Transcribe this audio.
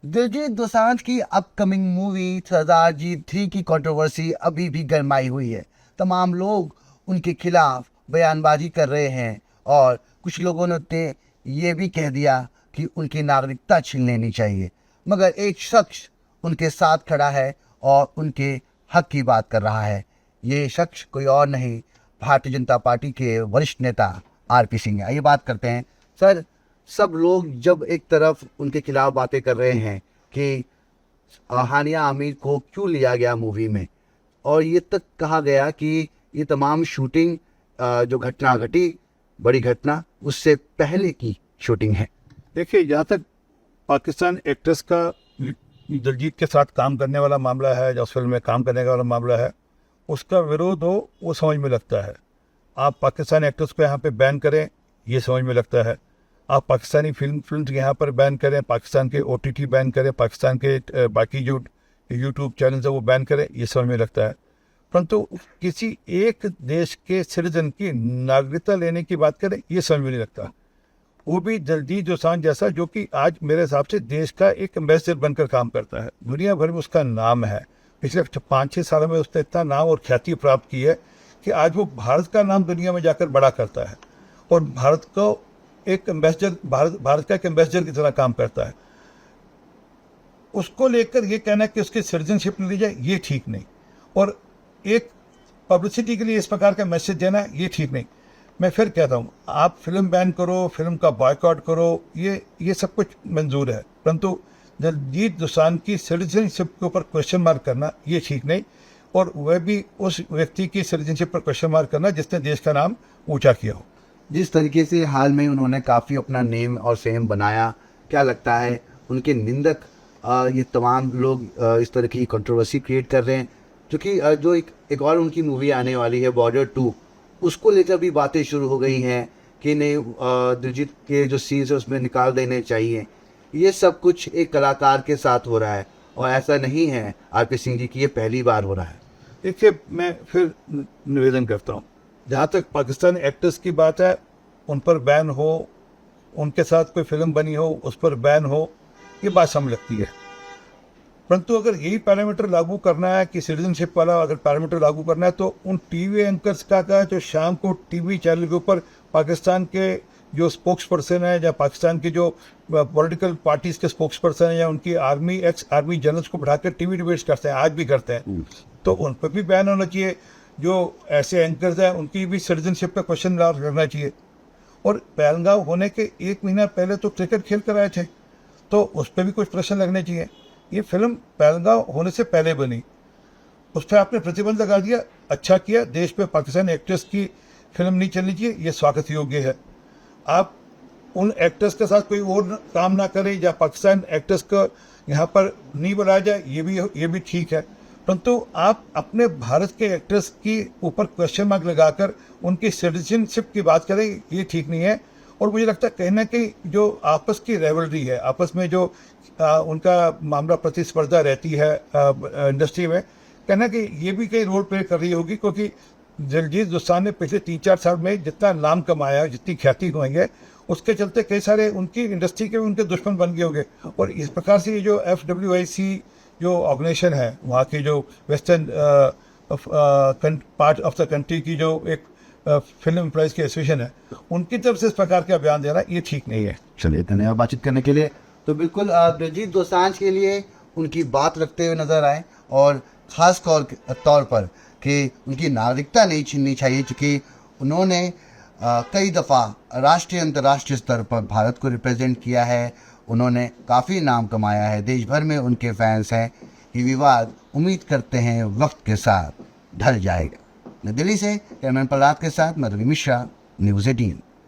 दिलजीत दोसांझ की upcoming movie सरदार जी 3 की controversy अभी भी गरमाई हुई है। तमाम लोग उनके खिलाफ बयानबाजी कर रहे हैं और कुछ लोगों ने ये भी कह दिया कि उनकी नागरिकता छीन लेनी चाहिए। मगर एक शख्स उनके साथ खड़ा है और उनके हक की बात कर रहा है। ये शख्स कोई और नहीं, भारतीय जनता पार्टी के वरिष्ठ नेता आरपी सिंह है। आइए बात करते हैं। सर, सब लोग जब एक तरफ उनके खिलाफ बातें कर रहे हैं कि हानिया आमिर को क्यों लिया गया मूवी में, और ये तक कहा गया कि ये तमाम शूटिंग जो घटना घटी, बड़ी घटना, उससे पहले की शूटिंग है। देखिए, जहाँ तक पाकिस्तान एक्ट्रेस का दिलजीत के साथ काम करने वाला मामला है, जो उस फिल्म में काम करने वाला मामला है, उसका विरोध हो वो समझ में लगता है। आप पाकिस्तान एक्ट्रेस को यहाँ पे बैन करें, ये समझ में लगता है। आप पाकिस्तानी फिल्म यहाँ पर बैन करें, पाकिस्तान के OTT बैन करें, पाकिस्तान के बाकी जो यूट्यूब चैनल है वो बैन करें, ये समझ में लगता है। परंतु किसी एक देश के सिटीजन की नागरिकता लेने की बात करें, ये समझ में नहीं लगता। वो भी दिलजीत दोसांझ जैसा, जो कि आज मेरे हिसाब से देश का एक एम्बेसडर बनकर काम करता है। दुनिया भर में उसका नाम है। पिछले 5-6 सालों में उसने इतना नाम और ख्याति प्राप्त की है कि आज वो भारत का नाम दुनिया में जाकर बड़ा करता है और भारत को एक एम्बेसडर, भारत का एक एम्बेसडर की तरह काम करता है। उसको लेकर ये कहना कि उसकी सिटीजनशिप ली जाए, ये ठीक नहीं। और एक पब्लिसिटी के लिए इस प्रकार का मैसेज देना, ये ठीक नहीं। मैं फिर कहता हूँ, आप फिल्म बैन करो, फिल्म का बॉयकॉट करो, ये सब कुछ मंजूर है, परंतु दिलजीत दोसांझ की सिटीजनशिप के ऊपर क्वेश्चन मार्क करना, ये ठीक नहीं। और वह भी उस व्यक्ति की सिटीजनशिप पर क्वेश्चन मार्क करना जिसने देश का नाम ऊंचा किया हो। जिस तरीके से हाल में उन्होंने काफ़ी अपना नेम और फेम बनाया, क्या लगता है उनके निंदक ये तमाम लोग इस तरह की कंट्रोवर्सी क्रिएट कर रहे हैं, क्योंकि जो एक और उनकी मूवी आने वाली है बॉर्डर 2, उसको लेकर भी बातें शुरू हो गई हैं कि नहीं, दिलजीत के जो सीन्स है उसमें निकाल देने चाहिए। ये सब कुछ एक कलाकार के साथ हो रहा है और ऐसा नहीं है आरपी सिंह जी की ये पहली बार हो रहा है। देखिए, मैं फिर निवेदन करता हूँ, जहाँ तक पाकिस्तान एक्टर्स की बात है, उन पर बैन हो, उनके साथ कोई फिल्म बनी हो उस पर बैन हो, ये बात समझ लगती है। परंतु अगर यही पैरामीटर लागू करना है कि सिटीजनशिप वाला अगर पैरामीटर लागू करना है, तो उन टीवी एंकर्स का जो शाम को टीवी चैनल के ऊपर पाकिस्तान के जो स्पोक्स पर्सन है, या पाकिस्तान की जो पॉलिटिकल पार्टीज़ के स्पोक्स पर्सन है, या उनकी एक्स आर्मी जनरल्स को बैठाकर टीवी डिबेट्स करते हैं, आज भी करते हैं, तो उन पर भी बैन होना चाहिए। जो ऐसे एंकर्स हैं उनकी भी सिटीजनशिप का क्वेश्चन करना चाहिए। और पहलगाम होने के 1 महीना पहले तो क्रिकेट खेल कर आए थे, तो उस पर भी कुछ प्रश्न लगने चाहिए। ये फिल्म पहलगाम होने से पहले बनी, उस पर आपने प्रतिबंध लगा दिया, अच्छा किया। देश में पाकिस्तानी एक्ट्रेस की फिल्म नहीं चलनी चाहिए, ये स्वागत योग्य है। आप उन एक्ट्रेस के साथ कोई और काम ना करें, या पाकिस्तान एक्ट्रेस को यहाँ पर नहीं बुलाया जाए, ये भी ठीक है। परंतु आप अपने भारत के एक्ट्रेस की ऊपर क्वेश्चन मार्क लगाकर उनकी सिटीजनशिप की बात करें, ये ठीक नहीं है। और मुझे लगता है कहीं ना कहीं जो आपस की रेवलरी है, आपस में जो उनका मामला प्रतिस्पर्धा रहती है इंडस्ट्री में, कहना कि ये भी कई रोल प्ले कर रही होगी, क्योंकि दिलजीत दोसांझ ने पिछले 3-4 साल में जितना नाम कमाया, जितनी ख्याति हुई है, उसके चलते कई सारे उनकी इंडस्ट्री के उनके दुश्मन बन गए होंगे। और इस प्रकार से ये जो FWIC जो ऑर्गेनाइजेशन है, वहाँ की जो western part of the country की जो एक फिल्म एम्प्लॉइज की एसोसिएशन है, उनकी तरफ से इस प्रकार का बयान देना ये ठीक नहीं है। चलिए, धन्यवाद बातचीत करने के लिए। तो बिल्कुल दिलजीत दोसांझ के लिए उनकी बात रखते हुए नजर आए, और ख़ास तौर पर कि उनकी नागरिकता नहीं छीननी चाहिए, क्योंकि उन्होंने कई दफ़ा राष्ट्रीय अंतर्राष्ट्रीय स्तर पर भारत को रिप्रेजेंट किया है। उन्होंने काफ़ी नाम कमाया है, देश भर में उनके फैंस हैं। ये विवाद उम्मीद करते हैं वक्त के साथ ढल जाएगा। नई दिल्ली से कैमरामैन प्रहलाद के साथ मैं रवि मिश्रा, न्यूज़ 18।